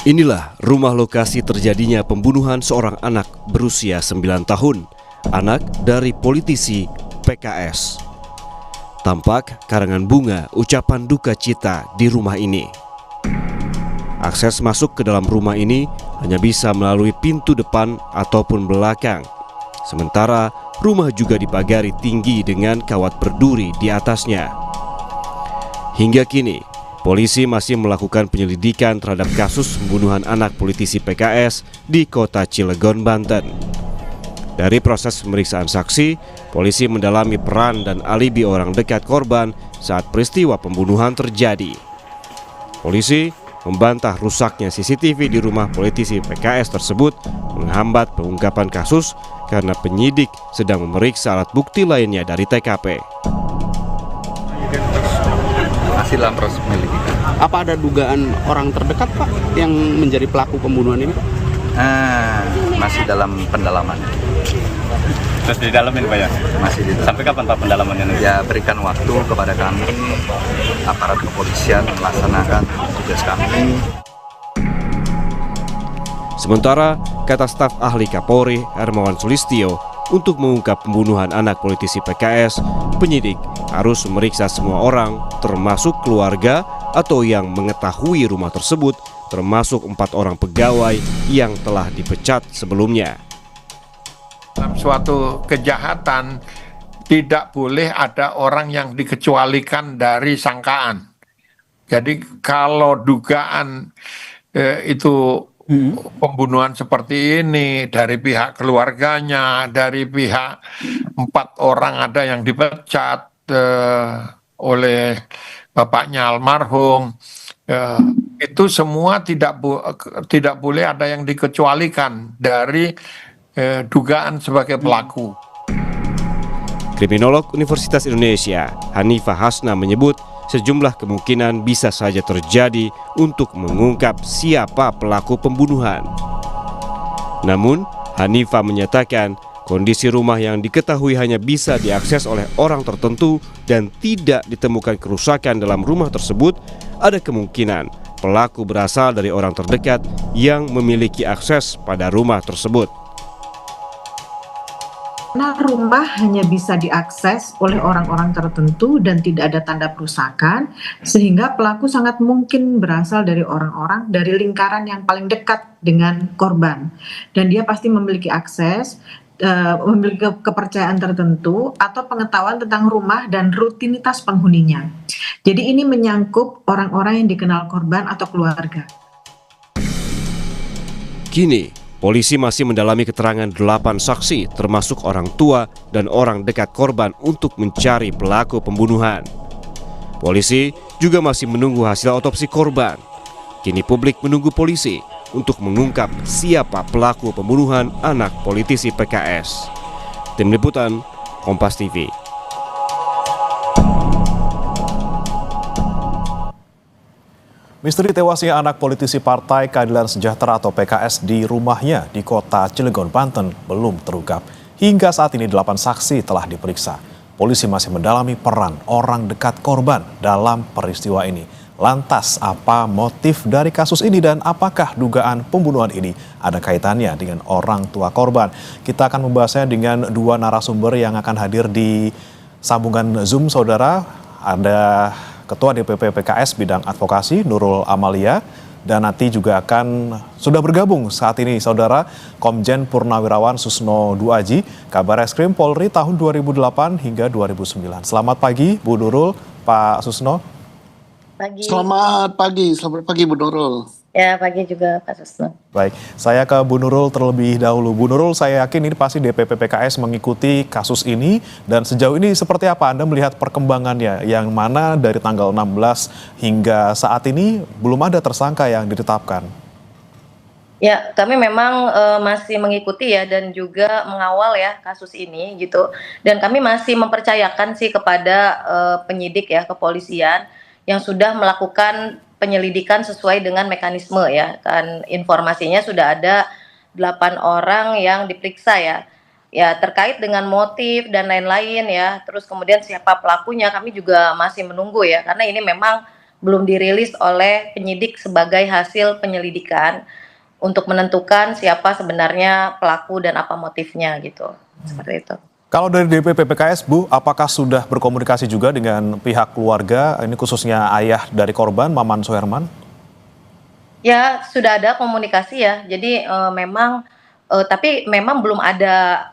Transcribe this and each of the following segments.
Inilah rumah lokasi terjadinya pembunuhan seorang anak berusia 9 tahun, anak dari politisi PKS. Tampak karangan bunga ucapan duka cita di rumah ini. Akses masuk ke dalam rumah ini hanya bisa melalui pintu depan ataupun belakang. Sementara rumah juga dipagari tinggi dengan kawat berduri di atasnya. Hingga kini, polisi masih melakukan penyelidikan terhadap kasus pembunuhan anak politisi PKS di kota Cilegon, Banten. Dari proses pemeriksaan saksi, polisi mendalami peran dan alibi orang dekat korban saat peristiwa pembunuhan terjadi. Polisi membantah rusaknya CCTV di rumah politisi PKS tersebut menghambat pengungkapan kasus karena penyidik sedang memeriksa alat bukti lainnya dari TKP. Masih dalam proses penyelidikan. Apa ada dugaan orang terdekat, Pak, yang menjadi pelaku pembunuhan ini, Pak? Masih dalam pendalaman. Terus didalamin Pak ya? Masih di dalam. Sampai kapan Pak pendalamannya? Ya, berikan waktu kepada kami, aparat kepolisian melaksanakan tugas kami. Sementara, kata staf ahli Kapolri Hermawan Sulistyo, untuk mengungkap pembunuhan anak politisi PKS, penyidik harus memeriksa semua orang, termasuk keluarga atau yang mengetahui rumah tersebut, termasuk 4 orang pegawai yang telah dipecat sebelumnya. Dalam suatu kejahatan tidak boleh ada orang yang dikecualikan dari sangkaan. Jadi kalau dugaan itu pembunuhan seperti ini dari pihak keluarganya, dari pihak 4 orang ada yang dipecat oleh bapaknya almarhum, itu semua tidak boleh ada yang dikecualikan dari dugaan sebagai pelaku. Kriminolog Universitas Indonesia Hanifah Hasna menyebut sejumlah kemungkinan bisa saja terjadi untuk mengungkap siapa pelaku pembunuhan. Namun, Hanifah menyatakan kondisi rumah yang diketahui hanya bisa diakses oleh orang tertentu dan tidak ditemukan kerusakan dalam rumah tersebut, ada kemungkinan pelaku berasal dari orang terdekat yang memiliki akses pada rumah tersebut. Karena rumah hanya bisa diakses oleh orang-orang tertentu dan tidak ada tanda kerusakan, sehingga pelaku sangat mungkin berasal dari orang-orang dari lingkaran yang paling dekat dengan korban. Dan dia pasti memiliki akses, memiliki kepercayaan tertentu atau pengetahuan tentang rumah dan rutinitas penghuninya. Jadi ini menyangkut orang-orang yang dikenal korban atau keluarga. Kini, polisi masih mendalami keterangan 8 saksi termasuk orang tua dan orang dekat korban untuk mencari pelaku pembunuhan. Polisi juga masih menunggu hasil otopsi korban. Kini publik menunggu polisi untuk mengungkap siapa pelaku pembunuhan anak politisi PKS. Tim Liputan, Kompas TV. Misteri tewasnya anak politisi Partai Keadilan Sejahtera atau PKS di rumahnya di kota Cilegon, Banten belum terungkap. Hingga saat ini 8 saksi telah diperiksa. Polisi masih mendalami peran orang dekat korban dalam peristiwa ini. Lantas apa motif dari kasus ini dan apakah dugaan pembunuhan ini ada kaitannya dengan orang tua korban? Kita akan membahasnya dengan 2 narasumber yang akan hadir di sambungan Zoom, saudara. Ada Ketua DPP PKS bidang advokasi Nurul Amalia, dan nanti juga akan sudah bergabung saat ini saudara Komjen Purnawirawan Susno Duaji, Kabar Eskrim Polri tahun 2008 hingga 2009. Selamat pagi Bu Nurul, Pak Susno. Pagi. Selamat pagi Bu Nurul. Ya, pagi juga Pak Susno. Baik, saya ke Bu Nurul terlebih dahulu. Bu Nurul, saya yakin ini pasti DPP PKS mengikuti kasus ini, dan sejauh ini seperti apa Anda melihat perkembangannya, yang mana dari tanggal 16 hingga saat ini belum ada tersangka yang ditetapkan? Ya, kami memang masih mengikuti ya dan juga mengawal ya kasus ini gitu. Dan kami masih mempercayakan sih kepada penyidik ya, kepolisian yang sudah melakukan penyelidikan sesuai dengan mekanisme ya. Kan informasinya sudah ada 8 orang yang diperiksa ya. Ya, terkait dengan motif dan lain-lain ya. Terus kemudian siapa pelakunya kami juga masih menunggu ya. Karena ini memang belum dirilis oleh penyidik sebagai hasil penyelidikan untuk menentukan siapa sebenarnya pelaku dan apa motifnya gitu. Seperti itu. Kalau dari DPP PKS, Bu, apakah sudah berkomunikasi juga dengan pihak keluarga, ini khususnya ayah dari korban, Maman Soherman? Ya, sudah ada komunikasi ya. Jadi tapi memang belum ada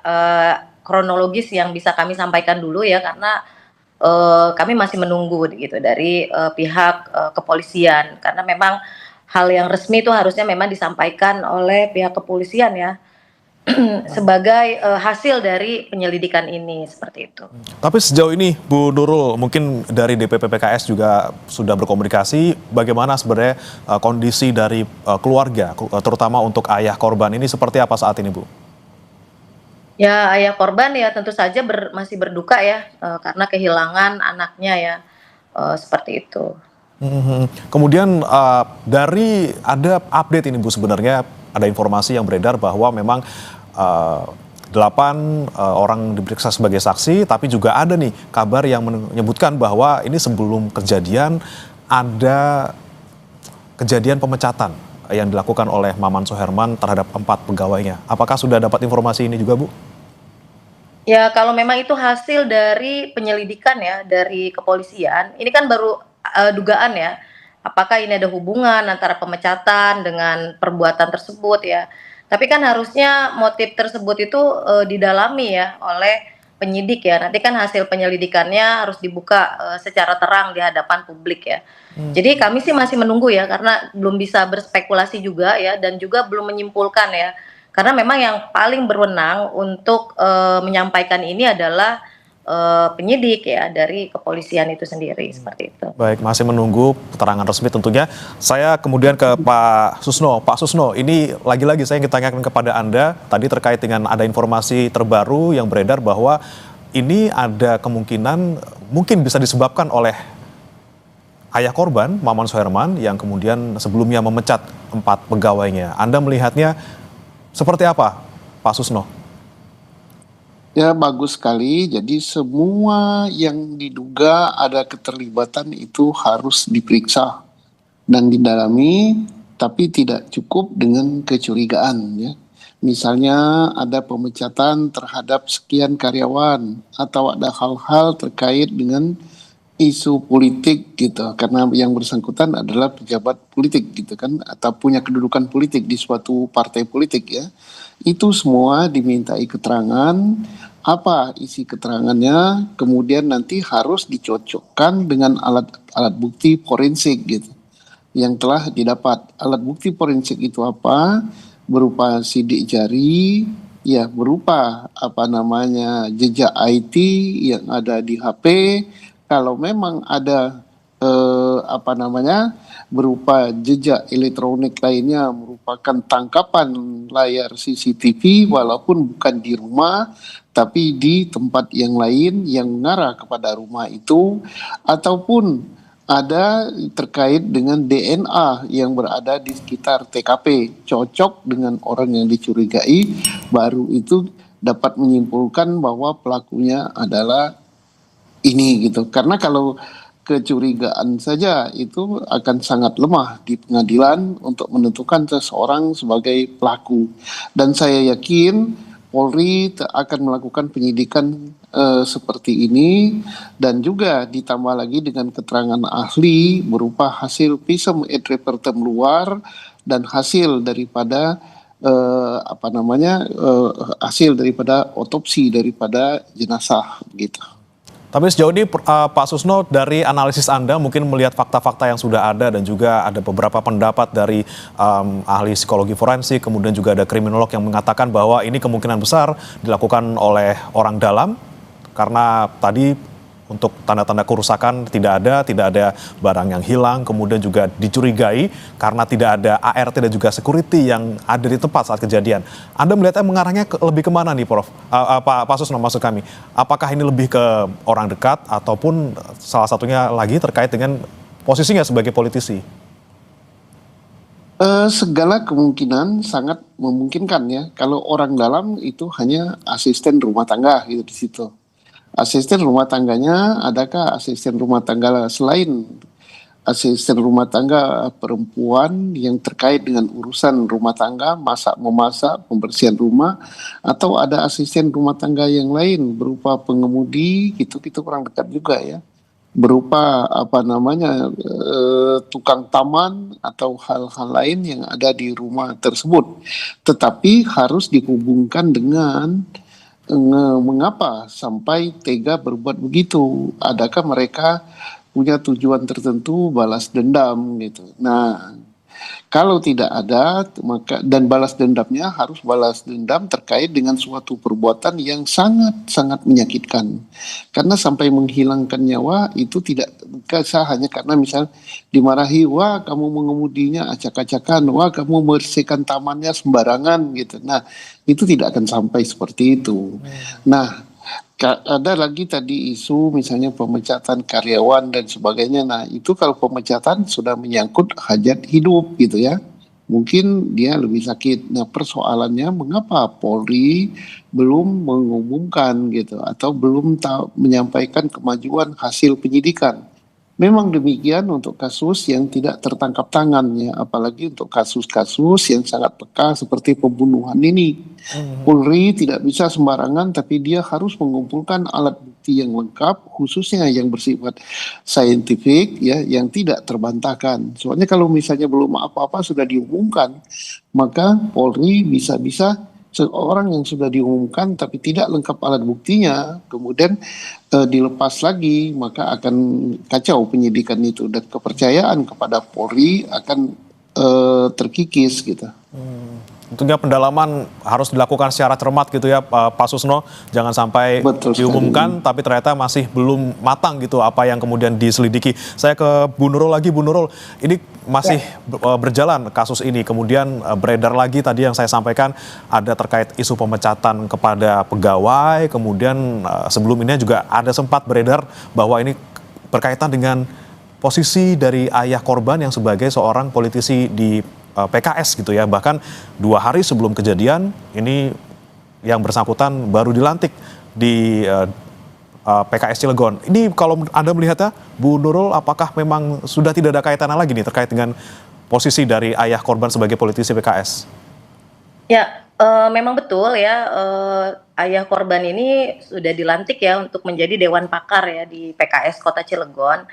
kronologis yang bisa kami sampaikan dulu ya, karena kami masih menunggu gitu dari pihak kepolisian, karena memang hal yang resmi itu harusnya memang disampaikan oleh pihak kepolisian ya. Sebagai hasil dari penyelidikan ini, seperti itu. Tapi sejauh ini Bu Nurul, mungkin dari DPP PKS juga sudah berkomunikasi bagaimana sebenarnya kondisi dari keluarga, terutama untuk ayah korban ini seperti apa saat ini, Bu? Ya, ayah korban ya tentu saja masih berduka ya, karena kehilangan anaknya ya, seperti itu. Kemudian dari ada update ini Bu, sebenarnya ada informasi yang beredar bahwa memang 8 orang diperiksa sebagai saksi, tapi juga ada nih kabar yang menyebutkan bahwa ini sebelum kejadian ada kejadian pemecatan yang dilakukan oleh Maman Soherman terhadap 4 pegawainya. Apakah sudah dapat informasi ini juga, Bu? Ya, kalau memang itu hasil dari penyelidikan ya, dari kepolisian, ini kan baru dugaan ya, apakah ini ada hubungan antara pemecatan dengan perbuatan tersebut ya. Tapi kan harusnya motif tersebut itu didalami ya oleh penyidik ya. Nanti kan hasil penyelidikannya harus dibuka secara terang di hadapan publik ya. Jadi kami sih masih menunggu ya, karena belum bisa berspekulasi juga ya, dan juga belum menyimpulkan ya. Karena memang yang paling berwenang untuk menyampaikan ini adalah penyidik ya, dari kepolisian itu sendiri, seperti itu. Baik, masih menunggu keterangan resmi tentunya. Saya kemudian ke Pak Susno. Pak Susno, ini lagi-lagi saya ingin tanyakan kepada Anda tadi terkait dengan ada informasi terbaru yang beredar bahwa ini ada kemungkinan mungkin bisa disebabkan oleh ayah korban, Maman Soherman, yang kemudian sebelumnya memecat 4 pegawainya. Anda melihatnya seperti apa, Pak Susno? Ya, bagus sekali. Jadi semua yang diduga ada keterlibatan itu harus diperiksa dan didalami, tapi tidak cukup dengan kecurigaan ya. Misalnya ada pemecatan terhadap sekian karyawan atau ada hal-hal terkait dengan isu politik gitu, karena yang bersangkutan adalah pejabat politik gitu kan, atau punya kedudukan politik di suatu partai politik ya. Itu semua dimintai keterangan, apa isi keterangannya, kemudian nanti harus dicocokkan dengan alat bukti forensik gitu yang telah didapat. Alat bukti forensik itu apa? Berupa sidik jari, ya berupa jejak IT yang ada di HP. Kalau memang ada berupa jejak elektronik lainnya merupakan tangkapan layar CCTV walaupun bukan di rumah tapi di tempat yang lain yang mengarah kepada rumah itu, ataupun ada terkait dengan DNA yang berada di sekitar TKP cocok dengan orang yang dicurigai, baru itu dapat menyimpulkan bahwa pelakunya adalah ini gitu. Karena kalau kecurigaan saja itu akan sangat lemah di pengadilan untuk menentukan seseorang sebagai pelaku. Dan saya yakin Polri akan melakukan penyidikan seperti ini, dan juga ditambah lagi dengan keterangan ahli berupa hasil visum et repertum luar dan hasil daripada hasil daripada otopsi daripada jenazah gitu. Tapi sejauh ini Pak Susno, dari analisis Anda mungkin melihat fakta-fakta yang sudah ada dan juga ada beberapa pendapat dari ahli psikologi forensik, kemudian juga ada kriminolog yang mengatakan bahwa ini kemungkinan besar dilakukan oleh orang dalam, karena tadi untuk tanda-tanda kerusakan tidak ada barang yang hilang, kemudian juga dicurigai karena tidak ada ART dan juga security yang ada di tempat saat kejadian. Anda melihatnya mengarahnya lebih kemana nih, Prof? Pak Susno, maksud kami, apakah ini lebih ke orang dekat ataupun salah satunya lagi terkait dengan posisinya sebagai politisi? Segala kemungkinan sangat memungkinkan ya. Kalau orang dalam itu hanya asisten rumah tangga gitu di situ. Asisten rumah tangganya, adakah asisten rumah tangga selain asisten rumah tangga perempuan yang terkait dengan urusan rumah tangga, masak memasak, pembersihan rumah, atau ada asisten rumah tangga yang lain berupa pengemudi, gitu kita kurang dekat juga ya, berupa apa namanya tukang taman atau hal-hal lain yang ada di rumah tersebut, tetapi harus dihubungkan dengan mengapa sampai tega berbuat begitu, adakah mereka punya tujuan tertentu balas dendam gitu. Nah, kalau tidak ada maka dan balas dendamnya harus balas dendam terkait dengan suatu perbuatan yang sangat-sangat menyakitkan. Karena sampai menghilangkan nyawa itu tidak bisa hanya karena misal dimarahi, wah kamu mengemudinya acak-acakan, wah kamu membersihkan tamannya sembarangan gitu. Nah, itu tidak akan sampai seperti itu. Nah, ada lagi tadi isu misalnya pemecatan karyawan dan sebagainya. Nah, itu kalau pemecatan sudah menyangkut hajat hidup gitu ya. Mungkin dia lebih sakit. Nah, persoalannya mengapa Polri belum mengumumkan gitu atau belum menyampaikan kemajuan hasil penyidikan. Memang demikian untuk kasus yang tidak tertangkap tangannya, apalagi untuk kasus-kasus yang sangat peka seperti pembunuhan ini. Polri tidak bisa sembarangan, tapi dia harus mengumpulkan alat bukti yang lengkap, khususnya yang bersifat saintifik, ya, yang tidak terbantahkan. Soalnya kalau misalnya belum apa-apa sudah diumumkan, maka Polri bisa-bisa seorang yang sudah diumumkan tapi tidak lengkap alat buktinya, kemudian dilepas lagi, maka akan kacau penyidikan itu dan kepercayaan kepada Polri akan terkikis gitu. Tentunya pendalaman harus dilakukan secara cermat gitu ya Pak Susno, jangan sampai Betul diumumkan tapi ternyata masih belum matang gitu apa yang kemudian diselidiki. Saya ke Bu Nurul lagi, Bu Nurul, ini masih berjalan kasus ini, kemudian beredar lagi tadi yang saya sampaikan ada terkait isu pemecatan kepada pegawai, kemudian sebelum ini juga ada sempat beredar bahwa ini berkaitan dengan posisi dari ayah korban yang sebagai seorang politisi di PKS gitu ya, bahkan 2 hari sebelum kejadian ini yang bersangkutan baru dilantik di PKS Cilegon. Ini kalau Anda melihatnya, Bu Nurul, apakah memang sudah tidak ada kaitannya lagi nih terkait dengan posisi dari ayah korban sebagai politisi PKS? Ya, memang betul ya, ayah korban ini sudah dilantik ya untuk menjadi Dewan Pakar ya di PKS Kota Cilegon.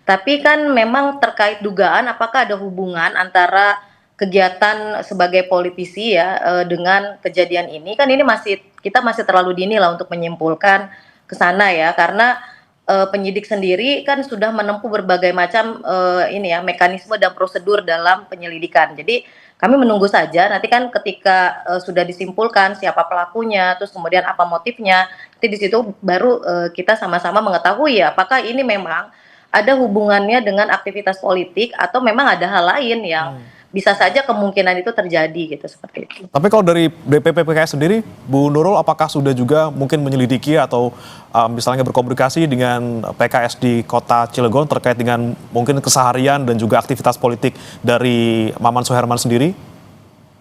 Tapi kan memang terkait dugaan apakah ada hubungan antara kegiatan sebagai politisi ya dengan kejadian ini, kan ini kita masih terlalu dini lah untuk menyimpulkan ke sana ya, karena penyidik sendiri kan sudah menempuh berbagai macam ini ya mekanisme dan prosedur dalam penyelidikan. Jadi kami menunggu saja nanti kan ketika sudah disimpulkan siapa pelakunya, terus kemudian apa motifnya, nanti di situ baru kita sama-sama mengetahui ya apakah ini memang ada hubungannya dengan aktivitas politik atau memang ada hal lain yang bisa saja kemungkinan itu terjadi gitu, seperti itu. Tapi kalau dari DPP PKS sendiri, Bu Nurul, apakah sudah juga mungkin menyelidiki atau misalnya berkomunikasi dengan PKS di Kota Cilegon terkait dengan mungkin keseharian dan juga aktivitas politik dari Maman Soeherman sendiri?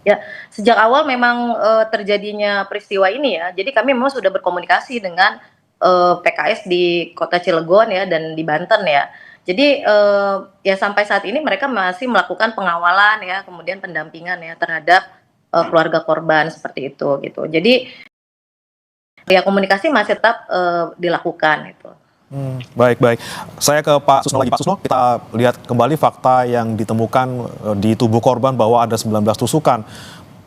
Ya, sejak awal memang terjadinya peristiwa ini ya, jadi kami memang sudah berkomunikasi dengan PKS di Kota Cilegon ya dan di Banten ya. Jadi ya sampai saat ini mereka masih melakukan pengawalan ya, kemudian pendampingan ya terhadap keluarga korban seperti itu gitu. Jadi ya komunikasi masih tetap dilakukan itu. Baik. Saya ke Pak Susno lagi. Pak Susno, kita lihat kembali fakta yang ditemukan di tubuh korban bahwa ada 19 tusukan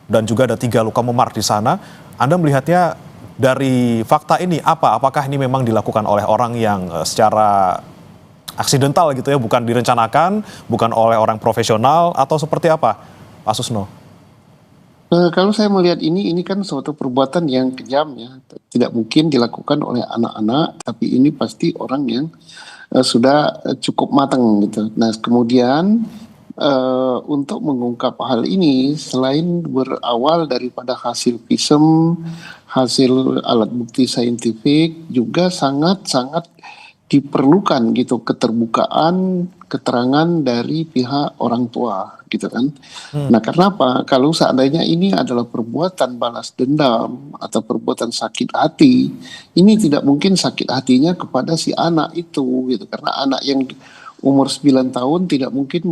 dan juga ada 3 luka memar di sana. Anda melihatnya dari fakta ini apa? Apakah ini memang dilakukan oleh orang yang secara aksidental gitu ya, bukan direncanakan, bukan oleh orang profesional, atau seperti apa, Pak Susno? Kalau saya melihat ini kan suatu perbuatan yang kejam ya, tidak mungkin dilakukan oleh anak-anak, tapi ini pasti orang yang sudah cukup matang gitu. Nah, kemudian untuk mengungkap hal ini, selain berawal daripada hasil visum, hasil alat bukti saintifik, juga sangat-sangat diperlukan gitu keterbukaan keterangan dari pihak orang tua gitu kan. Nah, karena apa? Kalau seandainya ini adalah perbuatan balas dendam atau perbuatan sakit hati, ini tidak mungkin sakit hatinya kepada si anak itu gitu, karena anak yang umur 9 tahun tidak mungkin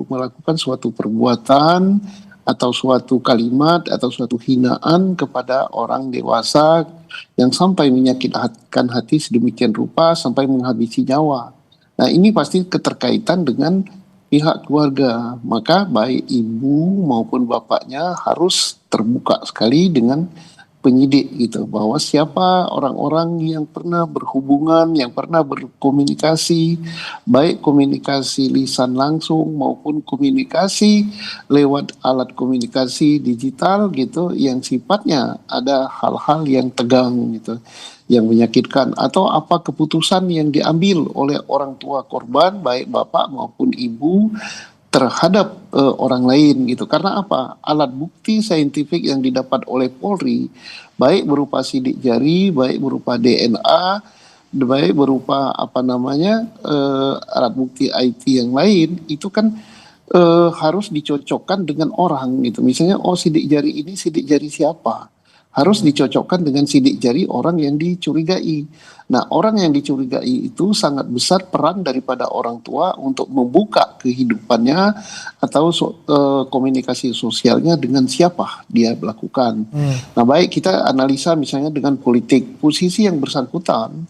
melakukan suatu perbuatan atau suatu kalimat atau suatu hinaan kepada orang dewasa yang sampai menyakitkan hati sedemikian rupa sampai menghabisi nyawa. Nah, ini pasti keterkaitan dengan pihak keluarga. Maka baik ibu maupun bapaknya harus terbuka sekali dengan penyidik gitu, bahwa siapa orang-orang yang pernah berhubungan, yang pernah berkomunikasi, baik komunikasi lisan langsung maupun komunikasi lewat alat komunikasi digital gitu, yang sifatnya ada hal-hal yang tegang gitu, yang menyakitkan, atau apa keputusan yang diambil oleh orang tua korban, baik bapak maupun ibu, terhadap orang lain gitu. Karena apa? Alat bukti saintifik yang didapat oleh Polri, baik berupa sidik jari, baik berupa DNA, baik berupa alat bukti IT yang lain, itu kan harus dicocokkan dengan orang gitu. Misalnya, sidik jari ini sidik jari siapa? Harus dicocokkan dengan sidik jari orang yang dicurigai. Nah, orang yang dicurigai itu sangat besar peran daripada orang tua untuk membuka kehidupannya atau komunikasi sosialnya dengan siapa dia melakukan. Nah, baik kita analisa misalnya dengan politik, posisi yang bersangkutan,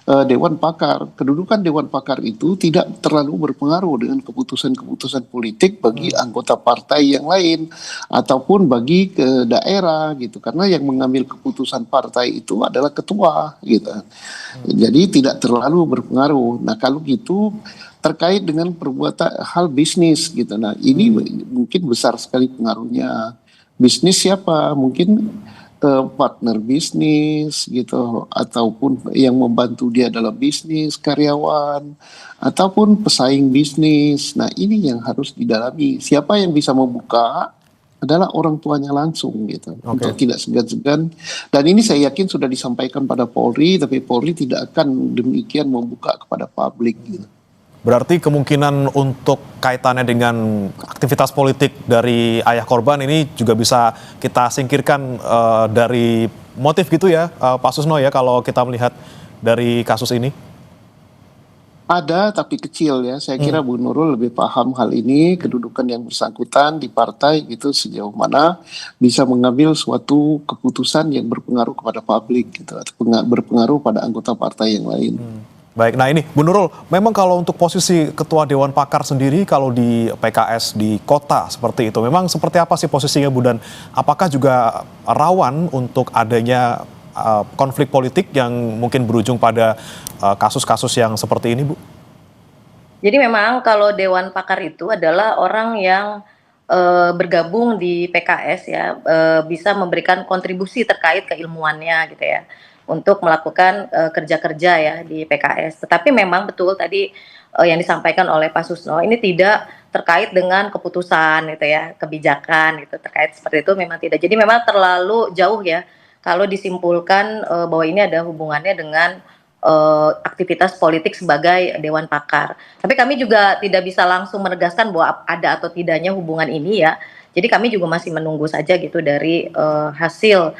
Dewan Pakar, kedudukan Dewan Pakar itu tidak terlalu berpengaruh dengan keputusan-keputusan politik bagi anggota partai yang lain ataupun bagi ke daerah gitu, karena yang mengambil keputusan partai itu adalah ketua gitu. Jadi tidak terlalu berpengaruh. Nah, kalau gitu terkait dengan perbuatan hal bisnis gitu. Nah, ini mungkin besar sekali pengaruhnya. Bisnis siapa? Mungkin partner bisnis gitu, ataupun yang membantu dia dalam bisnis, karyawan, ataupun pesaing bisnis. Nah, ini yang harus didalami. Siapa yang bisa membuka adalah orang tuanya langsung gitu, untuk tidak segan-segan. Dan ini saya yakin sudah disampaikan pada Polri, tapi Polri tidak akan demikian membuka kepada publik gitu. Berarti kemungkinan untuk kaitannya dengan aktivitas politik dari ayah korban ini juga bisa kita singkirkan dari motif gitu ya, Pak Susno ya, kalau kita melihat dari kasus ini? Ada, tapi kecil ya. Saya kira Bu Nurul lebih paham hal ini, kedudukan yang bersangkutan di partai gitu, sejauh mana bisa mengambil suatu keputusan yang berpengaruh kepada publik gitu, atau berpengaruh pada anggota partai yang lain. Baik, nah ini Bu Nurul, memang kalau untuk posisi Ketua Dewan Pakar sendiri kalau di PKS di kota seperti itu, memang seperti apa sih posisinya Bu, dan apakah juga rawan untuk adanya konflik politik yang mungkin berujung pada kasus-kasus yang seperti ini, Bu? Jadi memang kalau Dewan Pakar itu adalah orang yang bergabung di PKS ya, bisa memberikan kontribusi terkait keilmuannya gitu ya, untuk melakukan kerja-kerja ya di PKS. Tetapi memang betul tadi yang disampaikan oleh Pak Susno, ini tidak terkait dengan keputusan gitu ya, kebijakan gitu, terkait seperti itu memang tidak. Jadi memang terlalu jauh ya kalau disimpulkan bahwa ini ada hubungannya dengan aktivitas politik sebagai Dewan Pakar. Tapi kami juga tidak bisa langsung menegaskan bahwa ada atau tidaknya hubungan ini ya. Jadi kami juga masih menunggu saja gitu dari hasil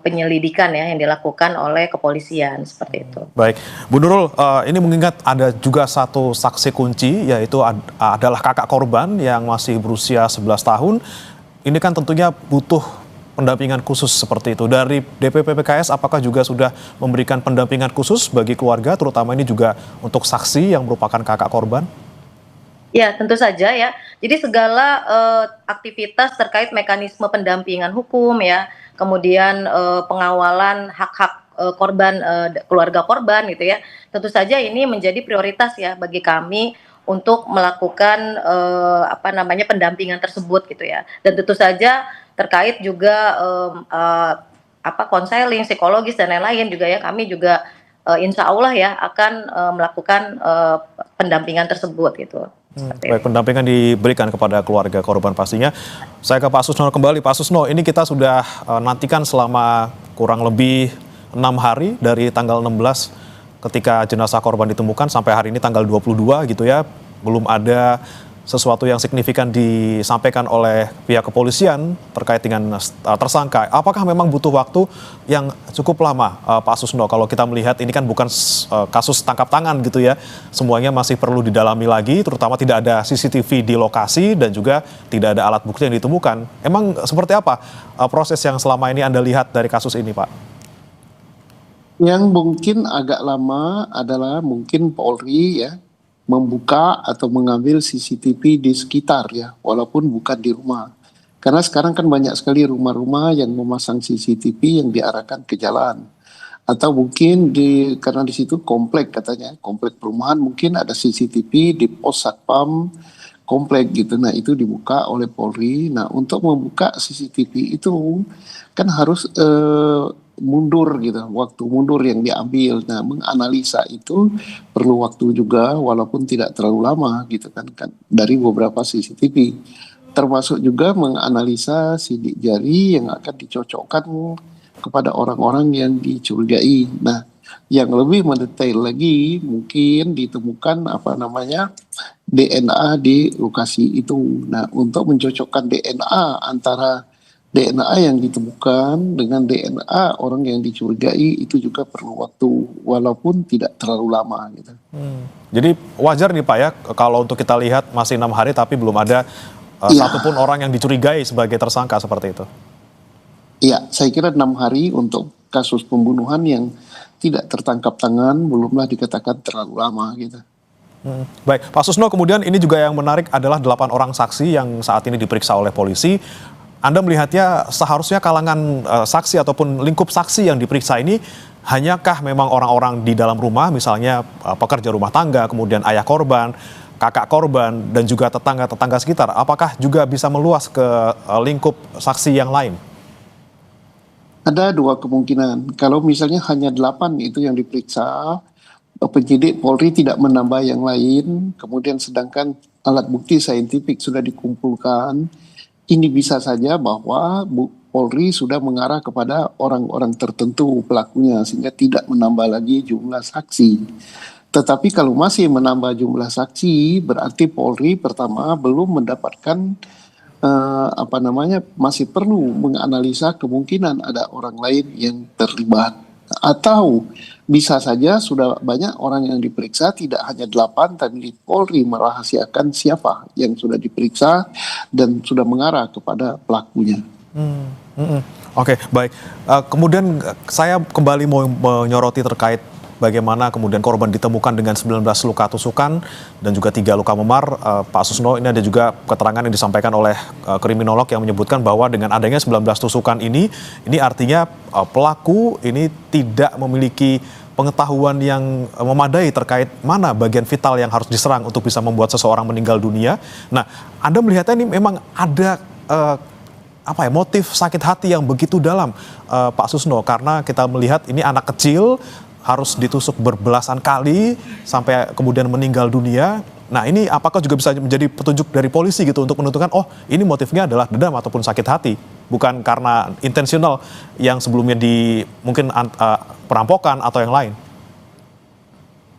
penyelidikan ya yang dilakukan oleh kepolisian seperti itu. Baik, Bu Nurul, ini mengingat ada juga satu saksi kunci, yaitu adalah kakak korban yang masih berusia 11 tahun. Ini kan tentunya butuh pendampingan khusus seperti itu. Dari DPP PKS apakah juga sudah memberikan pendampingan khusus bagi keluarga, terutama ini juga untuk saksi yang merupakan kakak korban? Ya, tentu saja ya. Jadi segala aktivitas terkait mekanisme pendampingan hukum ya, kemudian pengawalan hak-hak korban, keluarga korban gitu ya, tentu saja ini menjadi prioritas ya bagi kami untuk melakukan pendampingan tersebut gitu ya. Dan tentu saja terkait juga konseling psikologis dan lain-lain juga ya, kami juga insya Allah ya akan melakukan pendampingan tersebut gitu. Baik, pendampingan diberikan kepada keluarga korban pastinya. Saya ke Pak Susno kembali. Pak Susno, ini kita sudah nantikan selama kurang lebih 6 hari dari tanggal 16 ketika jenazah korban ditemukan sampai hari ini tanggal 22 gitu ya. Belum ada sesuatu yang signifikan disampaikan oleh pihak kepolisian terkait dengan tersangka. Apakah memang butuh waktu yang cukup lama, Pak Susno? Kalau kita melihat ini kan bukan kasus tangkap tangan gitu ya, semuanya masih perlu didalami lagi, terutama tidak ada CCTV di lokasi dan juga tidak ada alat bukti yang ditemukan. Emang seperti apa proses yang selama ini Anda lihat dari kasus ini, Pak? Yang mungkin agak lama adalah mungkin Polri ya membuka atau mengambil CCTV di sekitar ya, walaupun bukan di rumah. Karena sekarang kan banyak sekali rumah-rumah yang memasang CCTV yang diarahkan ke jalan. Atau mungkin karena di situ komplek katanya, komplek perumahan mungkin ada CCTV di pos satpam komplek gitu. Nah itu dibuka oleh Polri. Nah untuk membuka CCTV itu kan harus mundur gitu, waktu mundur yang diambil. Nah, menganalisa itu perlu waktu juga walaupun tidak terlalu lama gitu kan dari beberapa CCTV. Termasuk juga menganalisa sidik jari yang akan dicocokkan kepada orang-orang yang dicurigai. Nah, yang lebih mendetail lagi mungkin ditemukan DNA di lokasi itu. Nah, untuk mencocokkan DNA antara DNA yang ditemukan dengan DNA orang yang dicurigai itu juga perlu waktu walaupun tidak terlalu lama gitu. Jadi wajar nih Pak ya kalau untuk kita lihat masih 6 hari tapi belum ada satupun orang yang dicurigai sebagai tersangka seperti itu. Iya, saya kira 6 hari untuk kasus pembunuhan yang tidak tertangkap tangan belumlah dikatakan terlalu lama gitu. Baik, Pak Susno, kemudian ini juga yang menarik adalah 8 orang saksi yang saat ini diperiksa oleh polisi. Anda melihatnya seharusnya kalangan saksi ataupun lingkup saksi yang diperiksa ini hanyakah memang orang-orang di dalam rumah, misalnya pekerja rumah tangga, kemudian ayah korban, kakak korban, dan juga tetangga-tetangga sekitar? Apakah juga bisa meluas ke lingkup saksi yang lain? Ada 2 kemungkinan. Kalau misalnya hanya 8 itu yang diperiksa, penyidik Polri tidak menambah yang lain, kemudian sedangkan alat bukti saintifik sudah dikumpulkan, ini bisa saja bahwa Polri sudah mengarah kepada orang-orang tertentu pelakunya sehingga tidak menambah lagi jumlah saksi. Tetapi kalau masih menambah jumlah saksi berarti Polri pertama belum mendapatkan masih perlu menganalisa kemungkinan ada orang lain yang terlibat. Atau bisa saja sudah banyak orang yang diperiksa, tidak hanya 8, tapi Polri merahasiakan siapa yang sudah diperiksa dan sudah mengarah kepada pelakunya. Oke, baik. Kemudian saya kembali mau menyoroti terkait bagaimana kemudian korban ditemukan dengan 19 luka tusukan dan juga 3 luka memar. Pak Susno, ini ada juga keterangan yang disampaikan oleh kriminolog yang menyebutkan bahwa dengan adanya 19 tusukan ini artinya pelaku ini tidak memiliki pengetahuan yang memadai terkait mana bagian vital yang harus diserang untuk bisa membuat seseorang meninggal dunia. Nah, Anda melihatnya ini memang ada motif sakit hati yang begitu dalam, Pak Susno, karena kita melihat ini anak kecil harus ditusuk berbelasan kali sampai kemudian meninggal dunia. Nah, ini apakah juga bisa menjadi petunjuk dari polisi gitu untuk menentukan ini motifnya adalah dendam ataupun sakit hati, bukan karena intensional yang sebelumnya mungkin perampokan atau yang lain?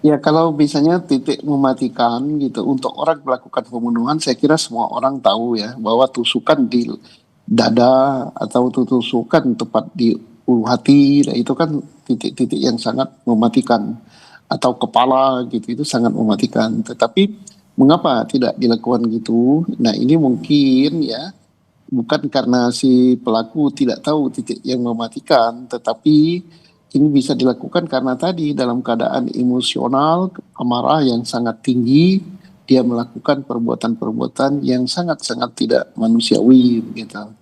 Ya, kalau misalnya titik mematikan gitu untuk orang melakukan pembunuhan, saya kira semua orang tahu ya bahwa tusukan di dada atau tusukan tepat di ulu hati, itu kan titik-titik yang sangat mematikan, atau kepala gitu, itu sangat mematikan. Tetapi mengapa tidak dilakukan gitu? Nah, ini mungkin ya bukan karena si pelaku tidak tahu titik yang mematikan, tetapi ini bisa dilakukan karena tadi dalam keadaan emosional, amarah yang sangat tinggi, dia melakukan perbuatan-perbuatan yang sangat-sangat tidak manusiawi gitu.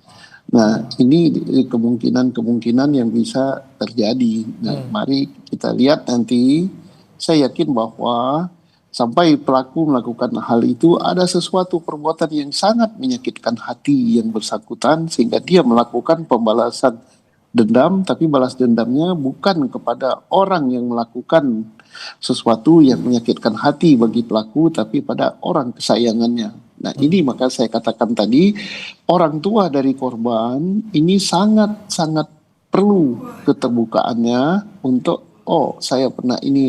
Nah, ini kemungkinan-kemungkinan yang bisa terjadi. Nah, mari kita lihat nanti. Saya yakin bahwa sampai pelaku melakukan hal itu ada sesuatu perbuatan yang sangat menyakitkan hati yang bersangkutan sehingga dia melakukan pembalasan dendam, tapi balas dendamnya bukan kepada orang yang melakukan sesuatu yang menyakitkan hati bagi pelaku, tapi pada orang kesayangannya. Nah, ini maka saya katakan tadi, orang tua dari korban ini sangat-sangat perlu keterbukaannya untuk oh saya pernah ini,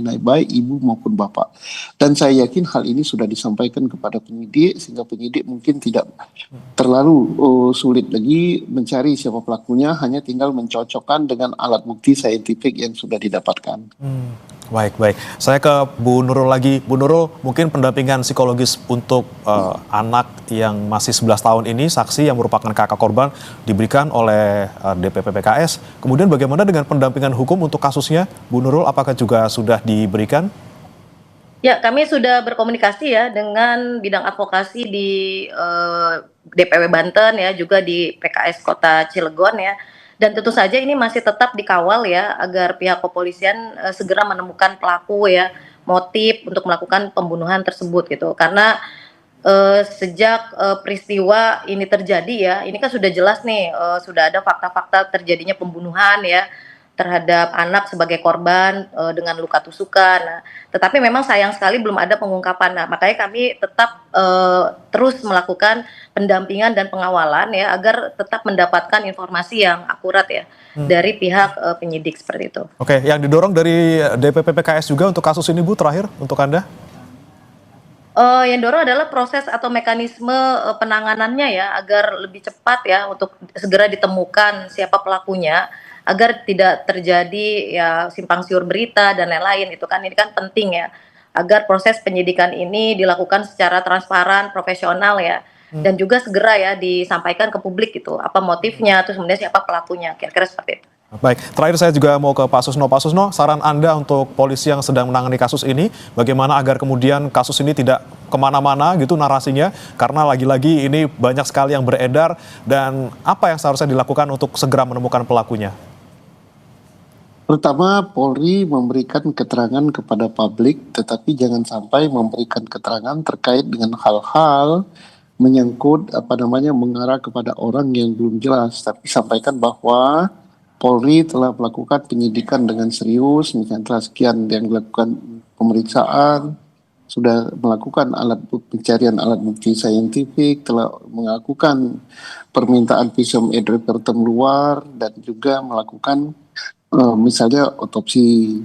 nah, baik ibu maupun bapak. Dan saya yakin hal ini sudah disampaikan kepada penyidik, sehingga penyidik mungkin tidak terlalu sulit lagi mencari siapa pelakunya, hanya tinggal mencocokkan dengan alat bukti saintifik yang sudah didapatkan. Baik. Saya ke Bu Nurul lagi. Bu Nurul, mungkin pendampingan psikologis untuk anak yang masih 11 tahun ini, saksi yang merupakan kakak korban, diberikan oleh DPP PKS. Kemudian bagaimana dengan pendampingan hukum untuk kasusnya? Bu Nurul, apakah juga sudah diberikan? Ya, kami sudah berkomunikasi ya dengan bidang advokasi di DPW Banten ya, juga di PKS Kota Cilegon ya. Dan tentu saja ini masih tetap dikawal ya, agar pihak kepolisian segera menemukan pelaku ya, motif untuk melakukan pembunuhan tersebut gitu. Karena sejak peristiwa ini terjadi ya, ini kan sudah jelas nih, sudah ada fakta-fakta terjadinya pembunuhan ya terhadap anak sebagai korban dengan luka tusukan. Nah, tetapi memang sayang sekali belum ada pengungkapan. Nah, makanya kami tetap terus melakukan pendampingan dan pengawalan ya, agar tetap mendapatkan informasi yang akurat ya dari pihak penyidik seperti itu. Oke, yang didorong dari DPP PKS juga untuk kasus ini, Bu, terakhir untuk Anda? Yang dorong adalah proses atau mekanisme penanganannya ya, agar lebih cepat ya untuk segera ditemukan siapa pelakunya, agar tidak terjadi ya simpang siur berita dan lain-lain. Itu kan, ini kan penting ya, agar proses penyidikan ini dilakukan secara transparan, profesional ya, dan juga segera ya disampaikan ke publik gitu, apa motifnya, terus kemudian siapa pelakunya, kira-kira seperti itu. Baik, terakhir saya juga mau ke Pak Susno. Pak Susno, saran Anda untuk polisi yang sedang menangani kasus ini, bagaimana agar kemudian kasus ini tidak kemana-mana gitu narasinya, karena lagi-lagi ini banyak sekali yang beredar, dan apa yang seharusnya dilakukan untuk segera menemukan pelakunya? Pertama, Polri memberikan keterangan kepada publik, tetapi jangan sampai memberikan keterangan terkait dengan hal-hal menyangkut mengarah kepada orang yang belum jelas. Tapi sampaikan bahwa Polri telah melakukan penyidikan dengan serius, misalnya telah sekian yang dilakukan pemeriksaan, sudah melakukan pencarian alat bukti saintifik, telah melakukan permintaan visum et repertum luar, dan juga melakukan misalnya otopsi.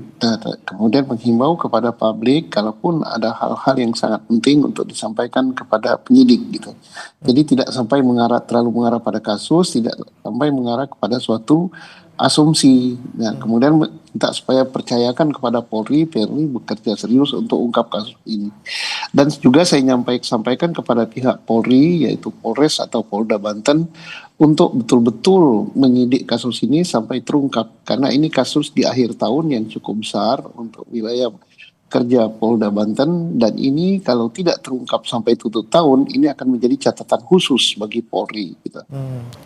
Kemudian menghimbau kepada publik kalaupun ada hal-hal yang sangat penting untuk disampaikan kepada penyidik gitu. Jadi tidak sampai terlalu mengarah pada kasus, tidak sampai mengarah kepada suatu asumsi. Nah, kemudian minta supaya percayakan kepada Polri bekerja serius untuk ungkap kasus ini. Dan juga saya sampaikan kepada pihak Polri, yaitu Polres atau Polda Banten, untuk betul-betul menyidik kasus ini sampai terungkap. Karena ini kasus di akhir tahun yang cukup besar untuk wilayah kerja Polda Banten, dan ini kalau tidak terungkap sampai tutup tahun, ini akan menjadi catatan khusus bagi Polri. Gitu.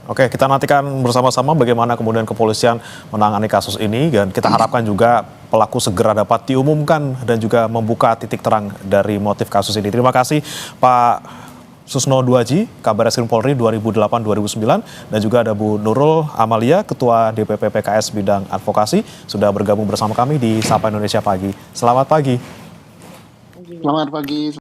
Oke, kita nantikan bersama-sama bagaimana kemudian kepolisian menangani kasus ini, dan kita harapkan juga pelaku segera dapat diumumkan dan juga membuka titik terang dari motif kasus ini. Terima kasih Pak Susno Duaji, Kabar Eskrim Polri 2008-2009, dan juga ada Bu Nurul Amalia, Ketua DPP PKS Bidang Advokasi, sudah bergabung bersama kami di Sapa Indonesia Pagi. Selamat pagi. Selamat pagi.